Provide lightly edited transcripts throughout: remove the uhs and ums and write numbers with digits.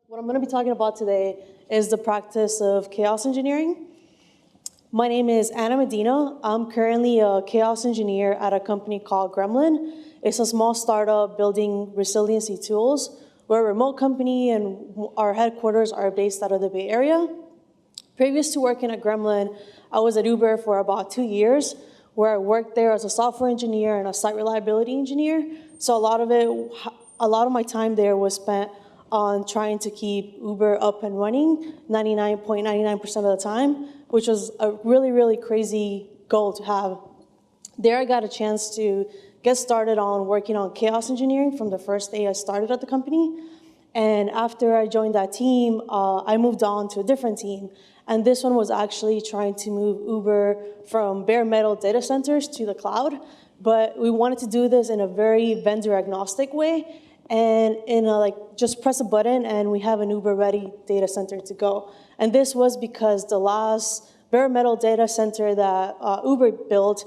What I'm going to be talking about today is the practice of chaos engineering. My name is Medina. I'm currently a chaos engineer at a company called Gremlin. It's a small startup building resiliency tools. We're a remote company and our headquarters are based out of the Bay Area. Previous to working at Gremlin, I was at Uber for about 2 years, where I worked there as a software engineer and a site reliability engineer. So a lot of my time there was spent on trying to keep Uber up and running 99.99% of the time, which was a really, really crazy goal to have. There I got a chance to get started on working on chaos engineering from the first day I started at the company. And after I joined that team, I moved on to a different team. And this one was actually trying to move Uber from bare metal data centers to the cloud. But we wanted to do this in a very vendor agnostic way. And just press a button and we have an Uber-ready data center to go. And this was because the last bare metal data center that Uber built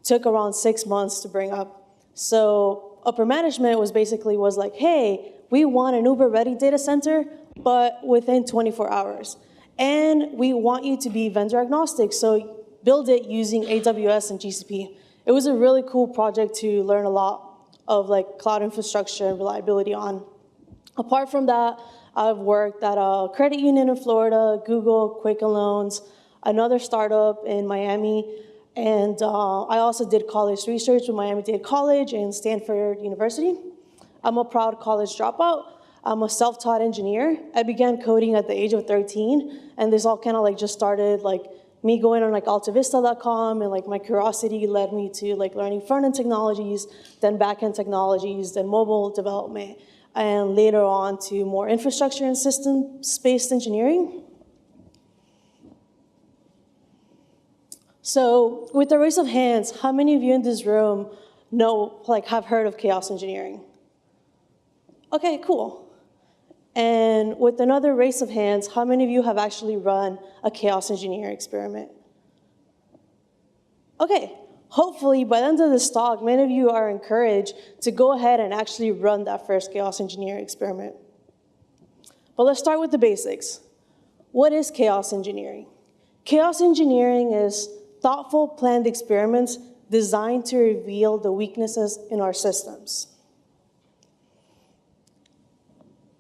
took around 6 months to bring up. So upper management was like, hey, we want an Uber-ready data center, but within 24 hours. And we want you to be vendor agnostic, so build it using AWS and GCP. It was a really cool project to learn a lot of cloud infrastructure and reliability on. Apart from that, I've worked at a credit union in Florida, Google, Quicken Loans, another startup in Miami, and I also did college research with Miami-Dade College and Stanford University. I'm a proud college dropout. I'm a self-taught engineer. I began coding at the age of 13, and this all kind of just started me going on altavista.com, and my curiosity led me to learning front-end technologies, then back-end technologies, then mobile development, and later on to more infrastructure and systems-based engineering. So with the raise of hands, how many of you in this room have heard of chaos engineering? Okay, cool. And with another raise of hands, how many of you have actually run a chaos engineering experiment? Okay, hopefully by the end of this talk, many of you are encouraged to go ahead and actually run that first chaos engineering experiment. But let's start with the basics. What is chaos engineering? Chaos engineering is thoughtful, planned experiments designed to reveal the weaknesses in our systems.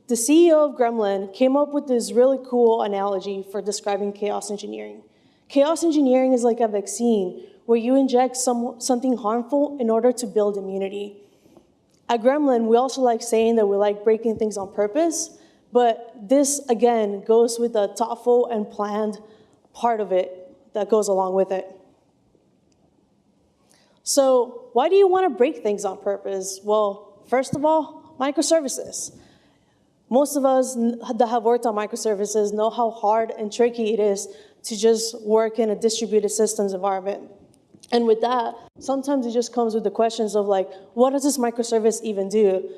The CEO of Gremlin came up with this really cool analogy for describing chaos engineering. Chaos engineering is like a vaccine where you inject something harmful in order to build immunity. At Gremlin, we also like saying that we like breaking things on purpose, but this, again, goes with the thoughtful and planned part of it that goes along with it. So why do you want to break things on purpose? Well, first of all, microservices. Most of us that have worked on microservices know how hard and tricky it is to just work in a distributed systems environment. And with that, sometimes it just comes with the questions of what does this microservice even do?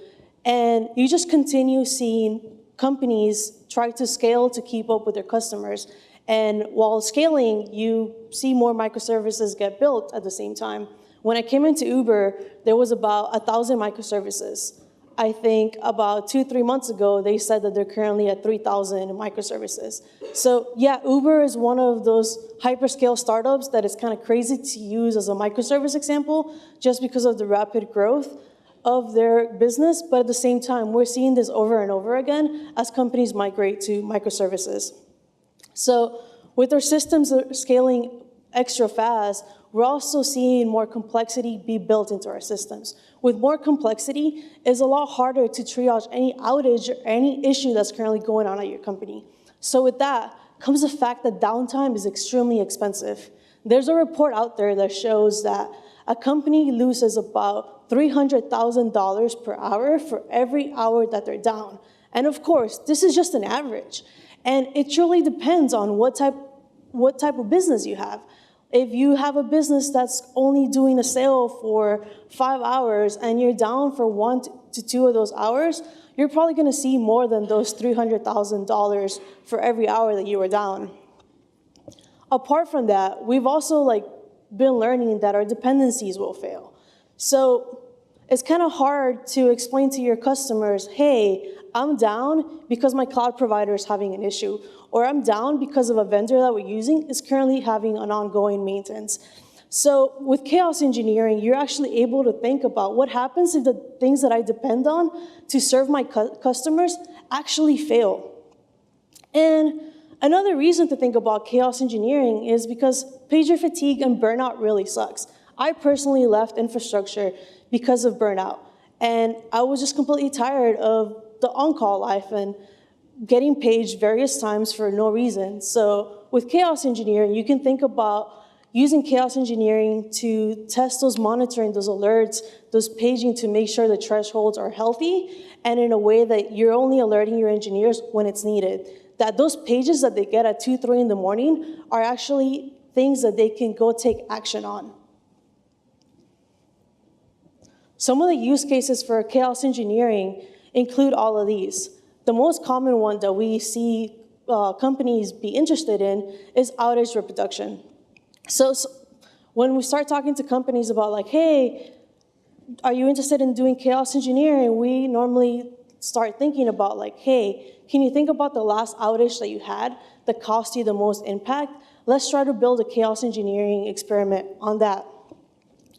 And you just continue seeing companies try to scale to keep up with their customers. And while scaling, you see more microservices get built at the same time. When I came into Uber, there was about 1,000 microservices. I think about 2-3 months ago, they said that they're currently at 3,000 microservices. So yeah, Uber is one of those hyperscale startups that is kind of crazy to use as a microservice example, just because of the rapid growth of their business. But at the same time, we're seeing this over and over again as companies migrate to microservices. So with our systems scaling extra fast, we're also seeing more complexity be built into our systems. With more complexity, it's a lot harder to triage any outage or any issue that's currently going on at your company. So with that comes the fact that downtime is extremely expensive. There's a report out there that shows that a company loses about $300,000 per hour for every hour that they're down. And of course, this is just an average. And it truly depends on what type of business you have. If you have a business that's only doing a sale for 5 hours and you're down for 1 to 2 of those hours, you're probably going to see more than those $300,000 for every hour that you were down. Apart from that, we've also been learning that our dependencies will fail. So it's kind of hard to explain to your customers, hey, I'm down because my cloud provider is having an issue, or I'm down because of a vendor that we're using is currently having an ongoing maintenance. So with chaos engineering, you're actually able to think about what happens if the things that I depend on to serve my customers actually fail. And another reason to think about chaos engineering is because pager fatigue and burnout really sucks. I personally left infrastructure because of burnout. And I was just completely tired of the on-call life and getting paged various times for no reason. So with chaos engineering, you can think about using chaos engineering to test those monitoring, those alerts, those paging to make sure the thresholds are healthy, and in a way that you're only alerting your engineers when it's needed. That those pages that they get at 2, 3 in the morning are actually things that they can go take action on. Some of the use cases for chaos engineering include all of these. The most common one that we see companies be interested in is outage reproduction. So when we start talking to companies about like, hey, are you interested in doing chaos engineering? We normally start thinking about like, hey, can you think about the last outage that you had that cost you the most impact? Let's try to build a chaos engineering experiment on that.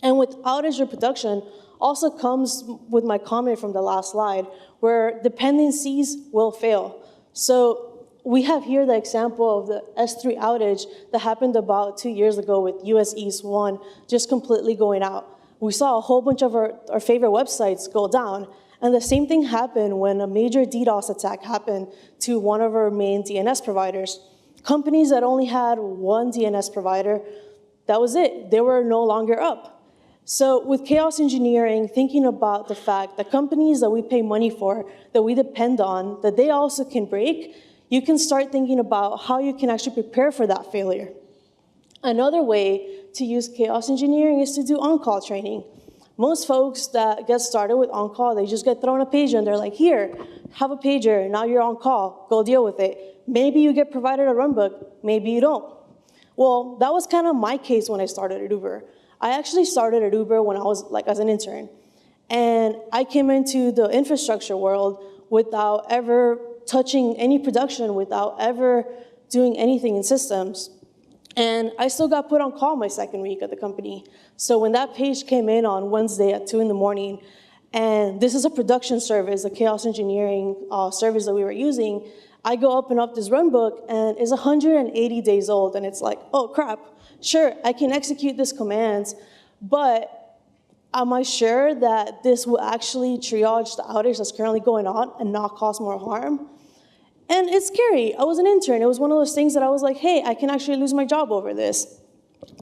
And with outage reproduction also comes with my comment from the last slide, where dependencies will fail. So we have here the example of the S3 outage that happened about 2 years ago with US East 1 just completely going out. We saw a whole bunch of our favorite websites go down, and the same thing happened when a major DDoS attack happened to one of our main DNS providers. Companies that only had one DNS provider, that was it. They were no longer up. So with chaos engineering, thinking about the fact that companies that we pay money for, that we depend on, that they also can break, you can start thinking about how you can actually prepare for that failure. Another way to use chaos engineering is to do on-call training. Most folks that get started with on-call, they just get thrown a pager and they're like, here, have a pager, now you're on call, go deal with it. Maybe you get provided a runbook, maybe you don't. Well, that was kind of my case when I started at Uber. I actually started at Uber when I was like as an intern. And I came into the infrastructure world without ever touching any production, without ever doing anything in systems. And I still got put on call my second week at the company. So when that page came in on Wednesday at 2 in the morning, and this is a production service, a chaos engineering service that we were using, I go open up this runbook and it's 180 days old, and it's like, oh crap, sure, I can execute these commands, but am I sure that this will actually triage the outage that's currently going on and not cause more harm? And it's scary. I was an intern. It was one of those things that I was like, hey, I can actually lose my job over this.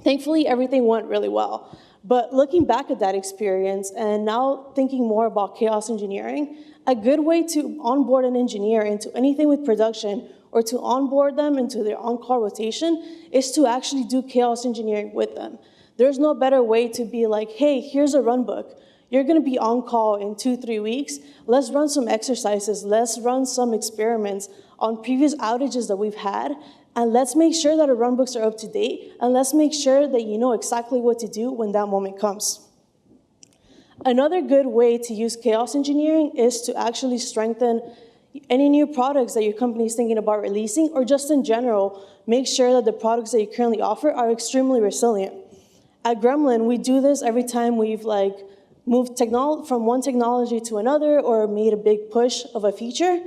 Thankfully, everything went really well. But looking back at that experience and now thinking more about chaos engineering, a good way to onboard an engineer into anything with production or to onboard them into their on-call rotation is to actually do chaos engineering with them. There's no better way to be like, hey, here's a runbook. You're gonna be on call in 2, 3 weeks. Let's run some exercises. Let's run some experiments on previous outages that we've had, and let's make sure that our runbooks are up to date, and let's make sure that you know exactly what to do when that moment comes. Another good way to use chaos engineering is to actually strengthen any new products that your company is thinking about releasing, or just in general, make sure that the products that you currently offer are extremely resilient. At Gremlin, we do this every time we've moved from one technology to another or made a big push of a feature.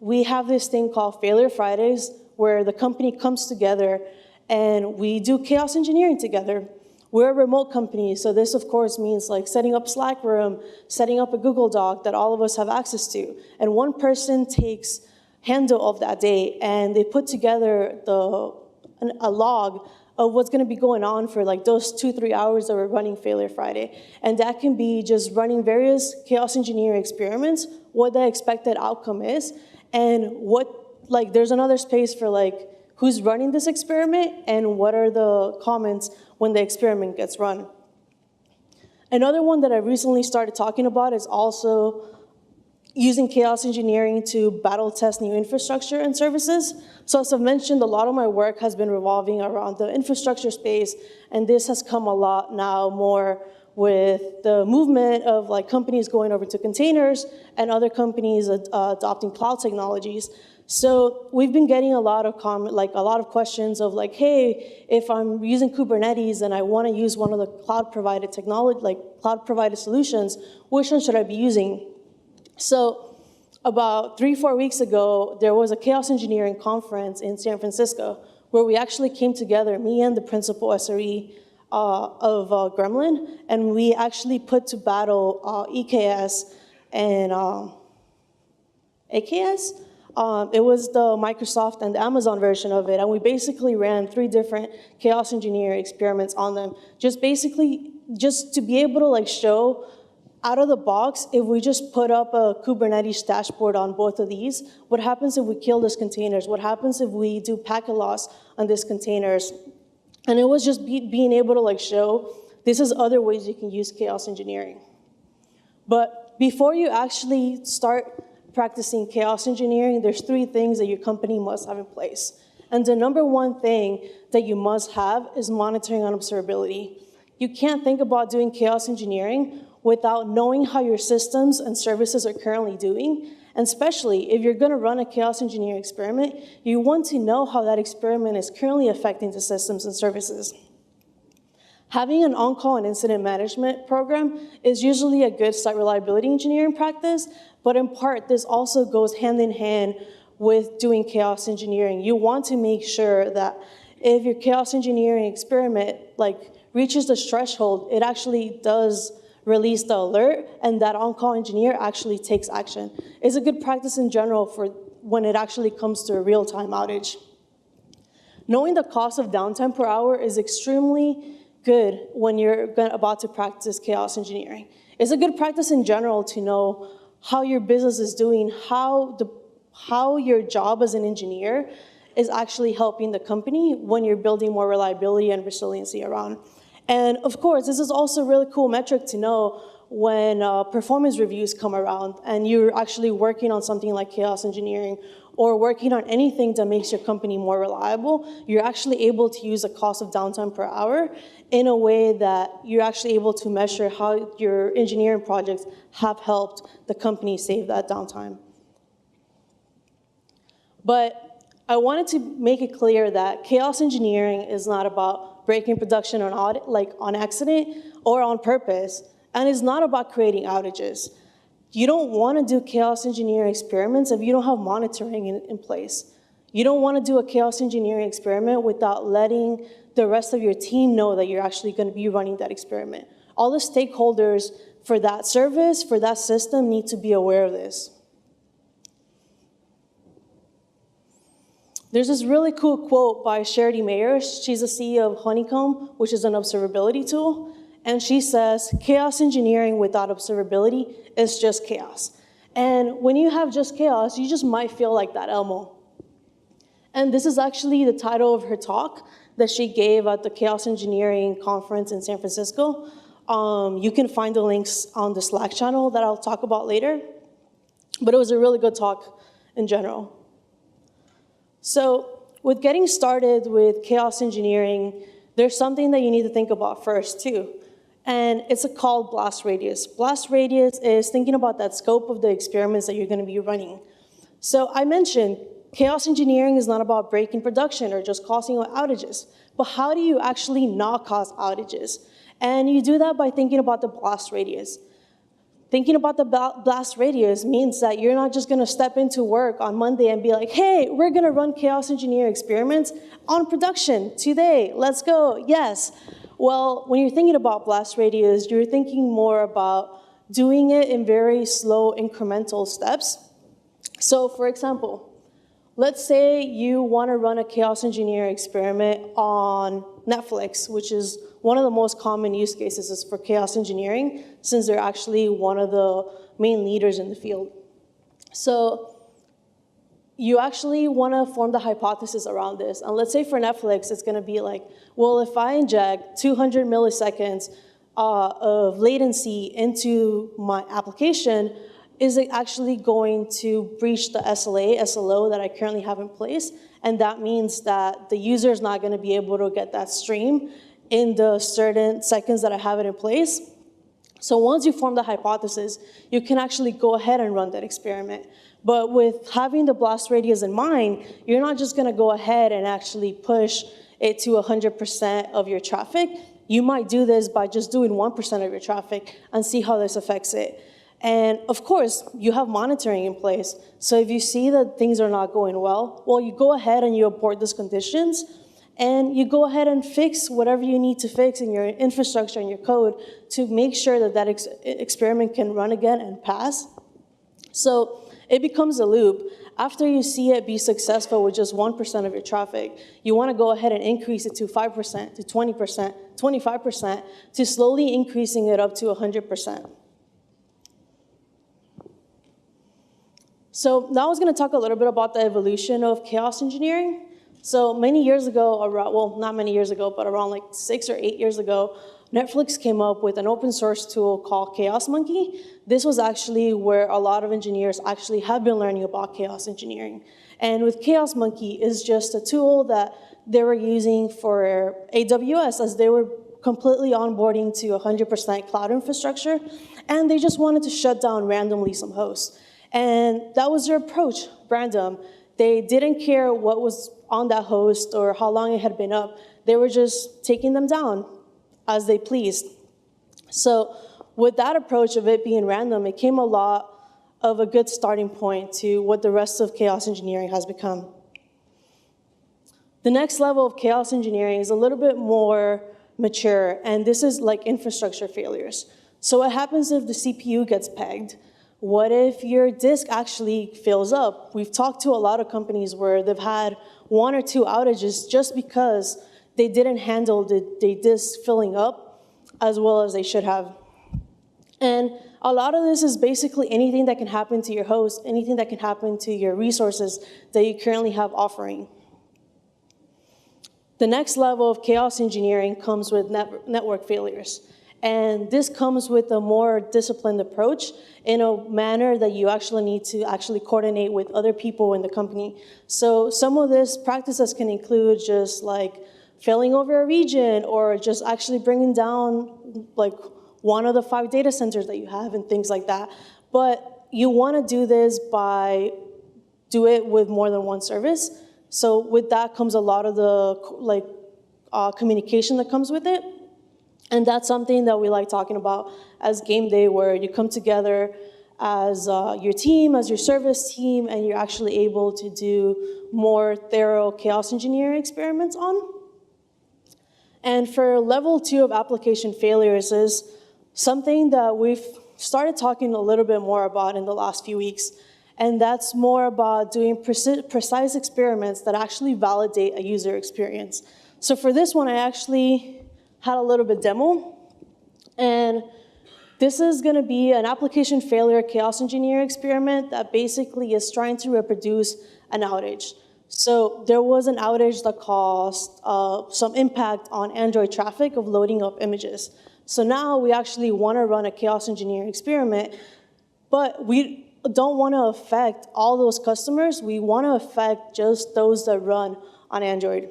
We have this thing called Failure Fridays, where the company comes together and we do chaos engineering together. We're a remote company, so this of course means setting up Slack room, setting up a Google Doc that all of us have access to. And one person takes handle of that day and they put together a log of what's gonna be going on for those 2-3 hours that we're running Failure Friday. And that can be just running various chaos engineering experiments, what the expected outcome is, and there's another space for who's running this experiment and what are the comments when the experiment gets run. Another one that I recently started talking about is also using chaos engineering to battle test new infrastructure and services. So as I've mentioned, a lot of my work has been revolving around the infrastructure space, and this has come a lot now more with the movement of like companies going over to containers and other companies adopting cloud technologies. So we've been getting a lot of questions of like, hey, if I'm using Kubernetes and I want to use one of the cloud provided technology, like cloud provided solutions, which one should I be using? So about 3-4 weeks ago, there was a chaos engineering conference in San Francisco where we actually came together, me and the principal SRE of Gremlin, and we actually put to battle EKS and AKS. It was the Microsoft and the Amazon version of it, and we basically ran 3 different chaos engineering experiments on them, just to be able to like show out of the box, if we just put up a Kubernetes dashboard on both of these, what happens if we kill these containers? What happens if we do packet loss on these containers? And it was just being able to like show this is other ways you can use chaos engineering. But before you actually start practicing chaos engineering, there's 3 things that your company must have in place. And the number 1 thing that you must have is monitoring and observability. You can't think about doing chaos engineering without knowing how your systems and services are currently doing. And especially if you're gonna run a chaos engineering experiment, you want to know how that experiment is currently affecting the systems and services. Having an on-call and incident management program is usually a good site reliability engineering practice, but in part, this also goes hand in hand with doing chaos engineering. You want to make sure that if your chaos engineering experiment like reaches the threshold, it actually does release the alert, and that on-call engineer actually takes action. It's a good practice in general for when it actually comes to a real-time outage. Knowing the cost of downtime per hour is extremely good when you're about to practice chaos engineering. It's a good practice in general to know how your business is doing, how your job as an engineer is actually helping the company when you're building more reliability and resiliency around. And of course, this is also a really cool metric to know when performance reviews come around and you're actually working on something like chaos engineering or working on anything that makes your company more reliable, you're actually able to use the cost of downtime per hour in a way that you're actually able to measure how your engineering projects have helped the company save that downtime. But I wanted to make it clear that chaos engineering is not about breaking production on accident or on purpose, and it's not about creating outages. You don't want to do chaos engineering experiments if you don't have monitoring in place. You don't want to do a chaos engineering experiment without letting the rest of your team know that you're actually going to be running that experiment. All the stakeholders for that service, for that system, need to be aware of this. There's this really cool quote by Sherry Mayer. She's the CEO of Honeycomb, which is an observability tool. And she says, chaos engineering without observability is just chaos. And when you have just chaos, you just might feel like that Elmo. And this is actually the title of her talk that she gave at the Chaos Engineering Conference in San Francisco. You can find the links on the Slack channel that I'll talk about later. But it was a really good talk in general. So with getting started with chaos engineering, there's something that you need to think about first too. And it's called blast radius. Blast radius is thinking about that scope of the experiments that you're going to be running. So I mentioned chaos engineering is not about breaking production or just causing outages, but how do you actually not cause outages? And you do that by thinking about the blast radius. Thinking about the blast radius means that you're not just going to step into work on Monday and be like, hey, we're going to run chaos engineering experiments on production today. Let's go. Yes. Well, when you're thinking about blast radius, you're thinking more about doing it in very slow incremental steps. So for example, let's say you want to run a chaos engineering experiment on Netflix, which is one of the most common use cases is for chaos engineering, since they're actually one of the main leaders in the field. So you actually want to form the hypothesis around this. And let's say for Netflix, it's going to be like, well, if I inject 200 milliseconds of latency into my application, is it actually going to breach the SLA, SLO that I currently have in place? And that means that the user is not going to be able to get that stream in the certain seconds that I have it in place. So once you form the hypothesis, you can actually go ahead and run that experiment. But with having the blast radius in mind, you're not just gonna go ahead and actually push it to 100% of your traffic. You might do this by just doing 1% of your traffic and see how this affects it. And of course, you have monitoring in place. So if you see that things are not going well, you go ahead and you abort those conditions, and you go ahead and fix whatever you need to fix in your infrastructure and your code to make sure that that experiment can run again and pass. So it becomes a loop. After you see it be successful with just 1% of your traffic, you want to go ahead and increase it to 5%, to 20%, 25%, to slowly increasing it up to 100%. So now I was going to talk a little bit about the evolution of chaos engineering. So many years ago, not many years ago, but around like 6 or 8 years ago, Netflix came up with an open source tool called Chaos Monkey. This was actually where a lot of engineers actually have been learning about chaos engineering. And with Chaos Monkey is just a tool that they were using for AWS as they were completely onboarding to 100% cloud infrastructure, and they just wanted to shut down randomly some hosts. And that was their approach, random. They didn't care what was on that host or how long it had been up. They were just taking them down as they pleased. So with that approach of it being random, it came a lot of a good starting point to what the rest of chaos engineering has become. The next level of chaos engineering is a little bit more mature, and this is like infrastructure failures. So what happens if the CPU gets pegged? What if your disk actually fills up? We've talked to a lot of companies where they've had 1 or 2 outages just because they didn't handle the disk filling up as well as they should have. And a lot of this is basically anything that can happen to your host, anything that can happen to your resources that you currently have offering. The next level of chaos engineering comes with network failures. And this comes with a more disciplined approach in a manner that you actually need to coordinate with other people in the company. So some of this practices can include just like failing over a region or just actually bringing down like one of the 5 data centers that you have and things like that. But you want to do this do it with more than one service. So with that comes a lot of the communication that comes with it. And that's something that we like talking about as game day, where you come together as your team, as your service team, and you're actually able to do more thorough chaos engineering experiments on. And for level 2 of application failures is something that we've started talking a little bit more about in the last few weeks. And that's more about doing precise experiments that actually validate a user experience. So for this one, I actually had a little bit demo. And this is going to be an application failure chaos engineer experiment that basically is trying to reproduce an outage. So there was an outage that caused some impact on Android traffic of loading up images. So now we actually want to run a chaos engineering experiment, but we don't want to affect all those customers. We want to affect just those that run on Android.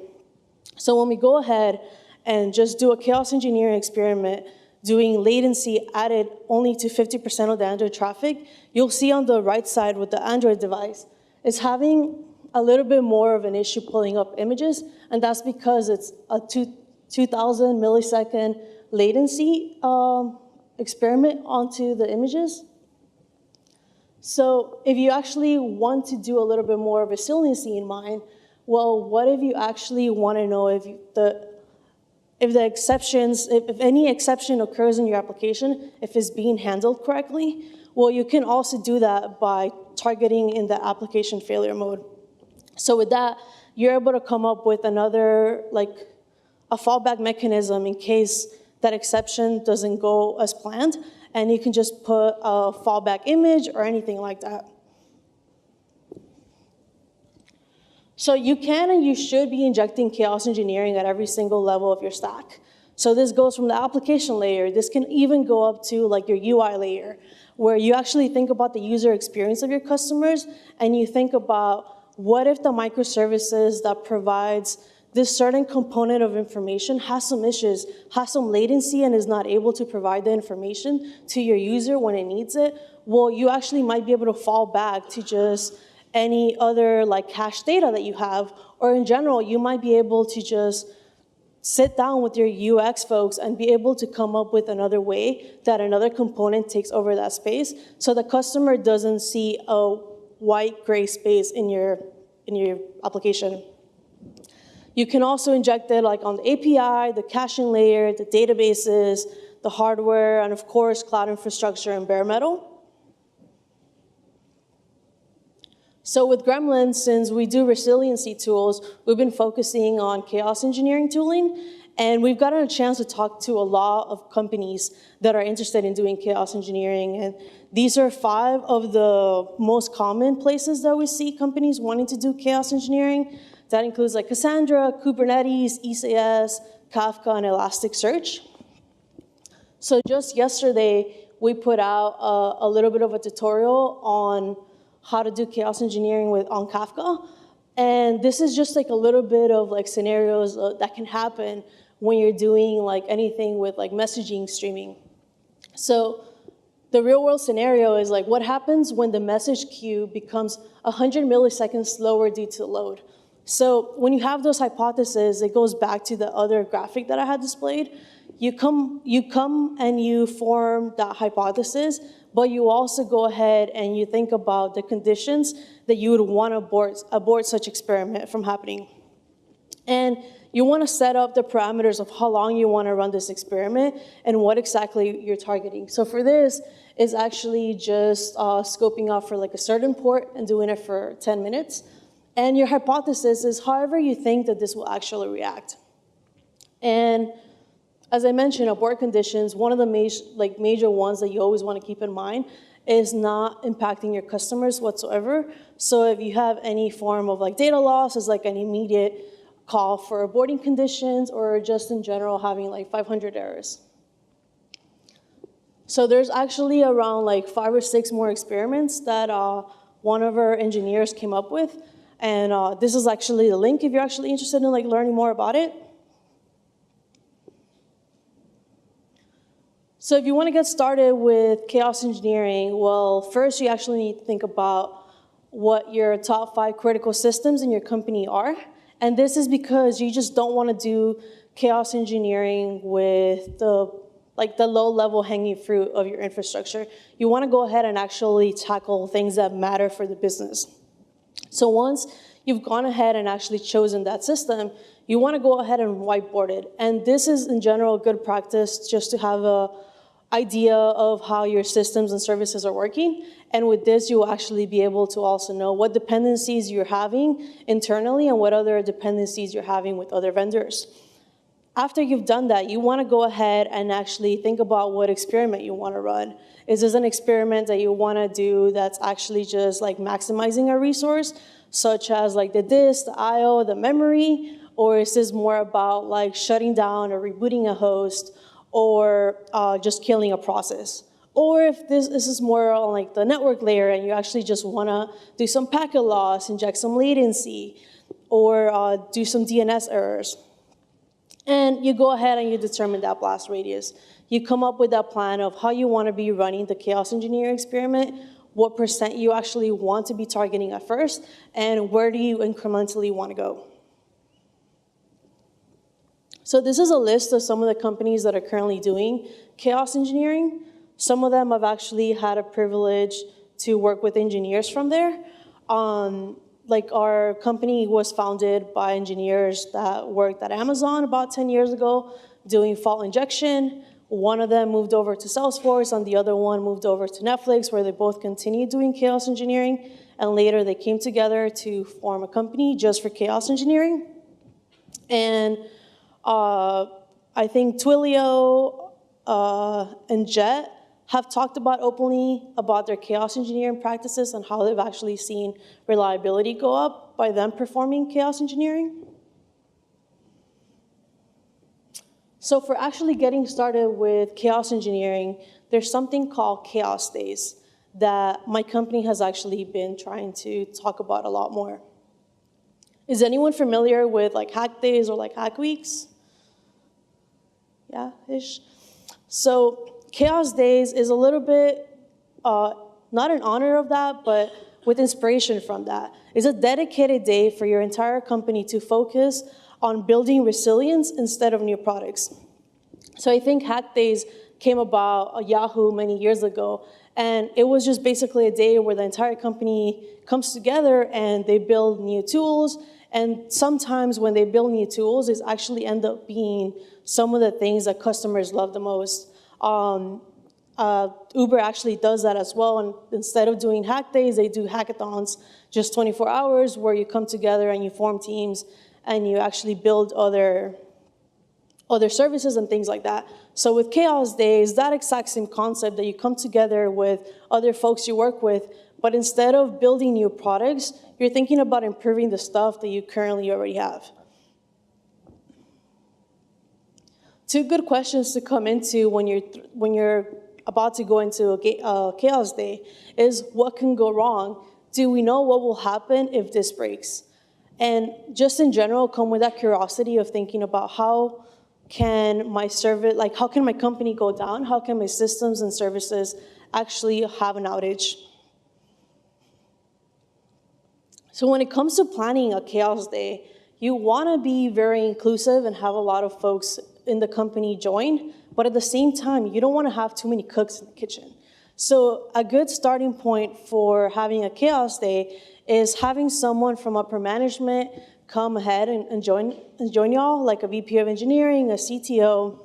So when we go ahead and just do a chaos engineering experiment, doing latency added only to 50% of the Android traffic, you'll see on the right side with the Android device, it's having a little bit more of an issue pulling up images, and that's because it's a 2,000 millisecond latency experiment onto the images. So if you actually want to do a little bit more resiliency in mind, well, what if you actually want to know if any exception occurs in your application, if it's being handled correctly? Well, you can also do that by targeting in the application failure mode. So with that, you're able to come up with another, like a fallback mechanism in case that exception doesn't go as planned, and you can just put a fallback image or anything like that. So you can and you should be injecting chaos engineering at every single level of your stack. So this goes from the application layer. This can even go up to like your UI layer, where you actually think about the user experience of your customers, and you think about what if the microservices that provides this certain component of information has some issues, has some latency, and is not able to provide the information to your user when it needs it, well, you actually might be able to fall back to just any other like cache data that you have, or in general, you might be able to just sit down with your UX folks and be able to come up with another way that another component takes over that space, so the customer doesn't see a white gray space in your application. You can also inject it like on the API, the caching layer, the databases, the hardware, and of course, cloud infrastructure and bare metal. So with Gremlin, since we do resiliency tools, we've been focusing on chaos engineering tooling, and we've gotten a chance to talk to a lot of companies that are interested in doing chaos engineering, and these are 5 of the most common places that we see companies wanting to do chaos engineering. That includes like Cassandra, Kubernetes, ECS, Kafka, and Elasticsearch. So just yesterday, we put out a little bit of a tutorial on how to do chaos engineering on Kafka. And this is just like a little bit of like scenarios that can happen when you're doing like anything with like messaging streaming. So the real world scenario is like what happens when the message queue becomes 100 milliseconds slower due to load. So when you have those hypotheses, it goes back to the other graphic that I had displayed. You come and you form that hypothesis, but you also go ahead and you think about the conditions that you would want to abort such experiment from happening. And you want to set up the parameters of how long you want to run this experiment and what exactly you're targeting. So for this, it's actually just scoping out for like a certain port and doing it for 10 minutes. And your hypothesis is however you think that this will actually react. And as I mentioned, abort conditions, one of the major ones that you always want to keep in mind is not impacting your customers whatsoever. So if you have any form of like data loss, is like an immediate call for aborting conditions, or just in general having like 500 errors. So there's actually around like 5 or 6 more experiments that one of our engineers came up with. And this is actually the link if you're actually interested in like learning more about it. So if you want to get started with chaos engineering, well, first you actually need to think about what your top 5 critical systems in your company are. And this is because you just don't want to do chaos engineering with the low-level hanging fruit of your infrastructure. You want to go ahead and actually tackle things that matter for the business. So once you've gone ahead and actually chosen that system, you want to go ahead and whiteboard it. And this is, in general, good practice just to have an idea of how your systems and services are working. And with this, you will actually be able to also know what dependencies you're having internally and what other dependencies you're having with other vendors. After you've done that, you want to go ahead and actually think about what experiment you want to run. Is this an experiment that you want to do that's actually just like maximizing a resource, such as like the disk, the I/O, the memory, or is this more about like shutting down or rebooting a host, or just killing a process? Or if this is more on like the network layer and you actually just want to do some packet loss, inject some latency, or do some DNS errors. And you go ahead and you determine that blast radius. You come up with that plan of how you want to be running the chaos engineering experiment, what % you actually want to be targeting at first, and where do you incrementally want to go. So this is a list of some of the companies that are currently doing chaos engineering. Some of them I've actually had a privilege to work with engineers from there. Like our company was founded by engineers that worked at Amazon about 10 years ago doing fault injection. One of them moved over to Salesforce and the other one moved over to Netflix, where they both continued doing chaos engineering. And later they came together to form a company just for chaos engineering. And I think Twilio and Jet have talked about openly about their chaos engineering practices and how they've actually seen reliability go up by them performing chaos engineering. So for actually getting started with chaos engineering, there's something called chaos days that my company has actually been trying to talk about a lot more. Is anyone familiar with like hack days or like hack weeks? Yeah-ish. So chaos days is a little bit, not in honor of that, but with inspiration from that. It's a dedicated day for your entire company to focus on building resilience instead of new products. So I think hack days came about at Yahoo many years ago, and it was just basically a day where the entire company comes together and they build new tools. And sometimes when they build new tools, it actually end up being some of the things that customers love the most. Uber actually does that as well. And instead of doing hack days, they do hackathons, just 24 hours, where you come together and you form teams and you actually build other services and things like that. So with chaos days, that exact same concept that you come together with other folks you work with, but instead of building new products, you're thinking about improving the stuff that you currently already have. Two good questions to come into when you're about to go into a chaos day is, what can go wrong? Do we know what will happen if this breaks? And just in general, come with that curiosity of thinking about how can my service, like how can my company go down? How can my systems and services actually have an outage? So when it comes to planning a chaos day, you want to be very inclusive and have a lot of folks in the company join, but at the same time, you don't want to have too many cooks in the kitchen. So a good starting point for having a chaos day is having someone from upper management come ahead and join y'all, like a VP of engineering, a CTO.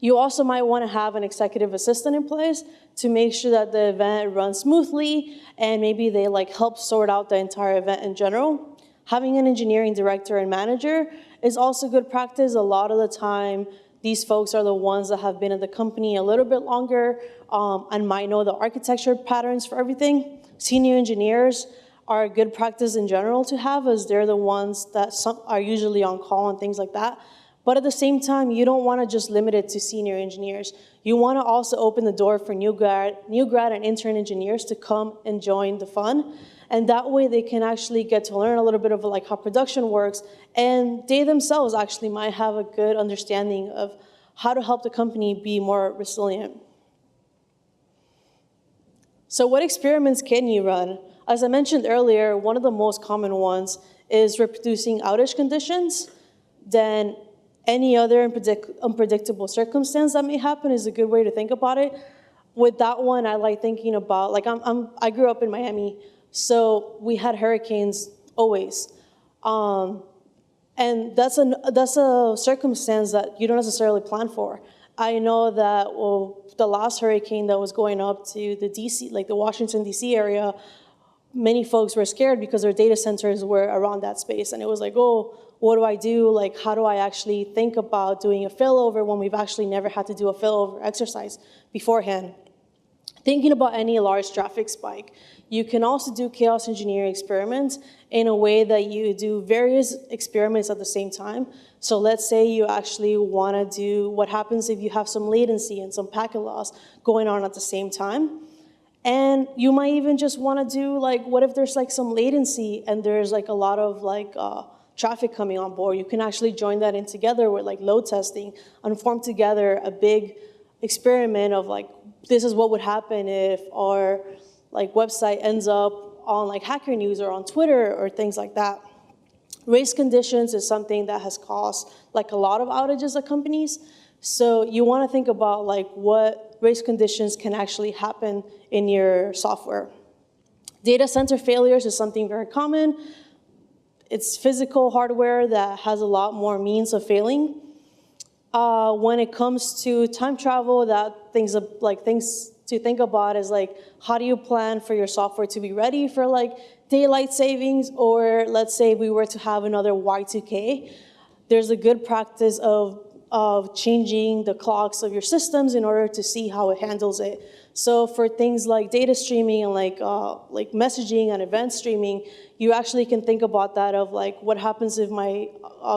You also might want to have an executive assistant in place to make sure that the event runs smoothly, and maybe they like help sort out the entire event in general. Having an engineering director and manager is also good practice. A lot of the time, these folks are the ones that have been at the company a little bit longer and might know the architecture patterns for everything. Senior engineers are a good practice in general to have, as they're the ones that are usually on call and things like that. But at the same time, you don't want to just limit it to senior engineers. You want to also open the door for new grad and intern engineers to come and join the fun. And that way they can actually get to learn a little bit of like how production works, and they themselves actually might have a good understanding of how to help the company be more resilient. So what experiments can you run? As I mentioned earlier, one of the most common ones is reproducing outage conditions. Then any other unpredictable circumstance that may happen is a good way to think about it. With that one, I like thinking about, like I grew up in Miami, so we had hurricanes always. And that's a circumstance that you don't necessarily plan for. I know that the last hurricane that was going up to the DC, like the Washington, DC area, many folks were scared because their data centers were around that space. And it was like, oh, what do I do? Like, how do I actually think about doing a failover when we've actually never had to do a failover exercise beforehand? Thinking about any large traffic spike, you can also do chaos engineering experiments in a way that you do various experiments at the same time. So let's say you actually want to do what happens if you have some latency and some packet loss going on at the same time. And you might even just want to do, like, what if there's like some latency and there's like a lot of like traffic coming on board? You can actually join that in together with like load testing and form together a big experiment of like, this is what would happen if our like website ends up on like Hacker News or on Twitter or things like that. Race conditions is something that has caused like a lot of outages at companies. So you want to think about like what race conditions can actually happen in your software. Data center failures is something very common. It's physical hardware that has a lot more means of failing. When it comes to time travel, things to think about is like, how do you plan for your software to be ready for like daylight savings, or let's say we were to have another Y2K. There's a good practice of changing the clocks of your systems in order to see how it handles it. So for things like data streaming and like messaging and event streaming, you actually can think about that of like, what happens if my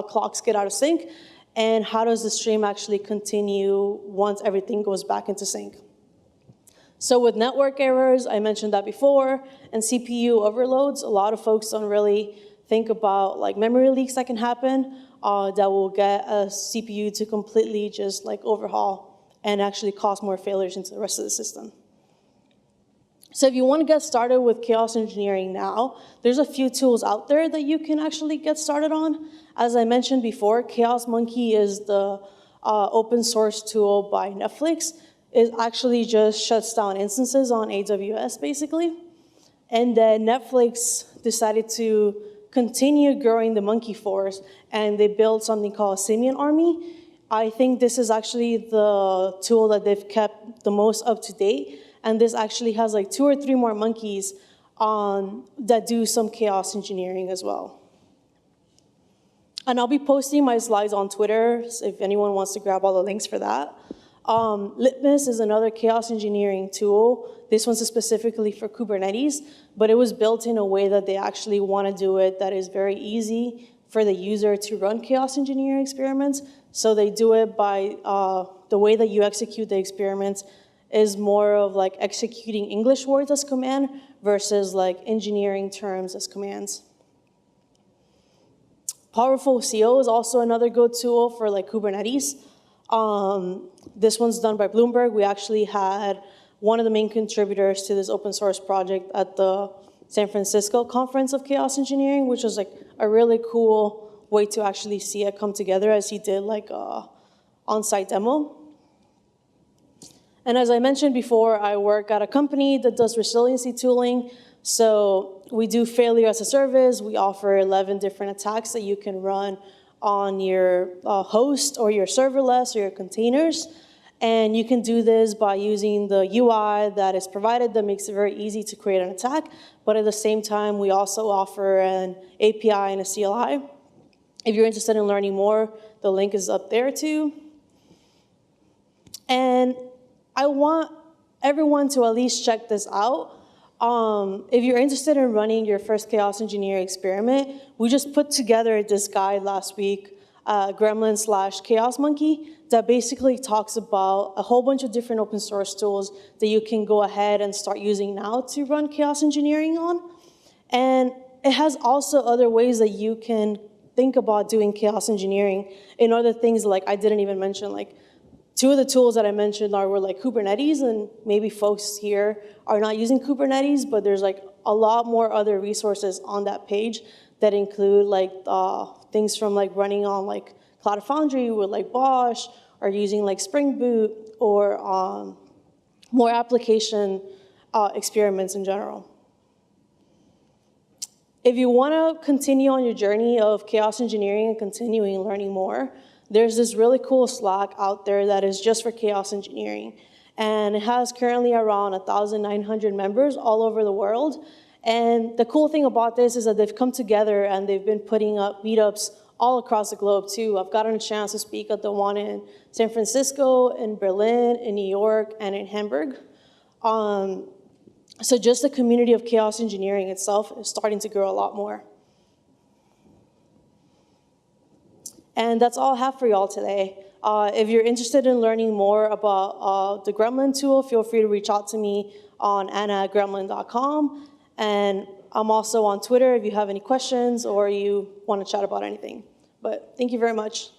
clocks get out of sync, and how does the stream actually continue once everything goes back into sync? So with network errors, I mentioned that before, and CPU overloads, a lot of folks don't really think about like memory leaks that can happen that will get a CPU to completely just like overhaul and actually cause more failures into the rest of the system. So if you want to get started with chaos engineering now, there's a few tools out there that you can actually get started on. As I mentioned before, Chaos Monkey is the open source tool by Netflix. It actually just shuts down instances on AWS, basically. And then Netflix decided to continue growing the monkey force, and they built something called Simian Army. I think this is actually the tool that they've kept the most up to date. And this actually has like 2 or 3 more monkeys that do some chaos engineering as well. And I'll be posting my slides on Twitter if anyone wants to grab all the links for that. Litmus is another chaos engineering tool. This one's specifically for Kubernetes, but it was built in a way that they actually want to do it that is very easy for the user to run chaos engineering experiments. So they do it by the way that you execute the experiments is more of like executing English words as command versus like engineering terms as commands. Powerful CO is also another good tool for like Kubernetes. This one's done by Bloomberg. We actually had one of the main contributors to this open source project at the San Francisco Conference of Chaos Engineering, which was like a really cool way to actually see it come together as he did like a on-site demo. And as I mentioned before, I work at a company that does resiliency tooling. So we do failure as a service. We offer 11 different attacks that you can run on your host or your serverless or your containers. And you can do this by using the UI that is provided that makes it very easy to create an attack. But at the same time, we also offer an API and a CLI. If you're interested in learning more, the link is up there too. And I want everyone to at least check this out. If you're interested in running your first chaos engineering experiment, we just put together this guide last week, Gremlin/Chaos Monkey, that basically talks about a whole bunch of different open source tools that you can go ahead and start using now to run chaos engineering on. And it has also other ways that you can think about doing chaos engineering in other things like I didn't even mention, like 2 of the tools that I mentioned were like Kubernetes, and maybe folks here are not using Kubernetes, but there's like a lot more other resources on that page that include like things from like running on like Cloud Foundry with like Bosch, or using like Spring Boot, or more application experiments in general. If you want to continue on your journey of chaos engineering and continuing learning more, there's this really cool Slack out there that is just for chaos engineering. And it has currently around 1,900 members all over the world. And the cool thing about this is that they've come together and they've been putting up meetups all across the globe too. I've gotten a chance to speak at the one in San Francisco, in Berlin, in New York, and in Hamburg. So just the community of chaos engineering itself is starting to grow a lot more. And that's all I have for y'all today. If you're interested in learning more about the Gremlin tool, feel free to reach out to me on anna@gremlin.com. And I'm also on Twitter if you have any questions or you want to chat about anything. But thank you very much.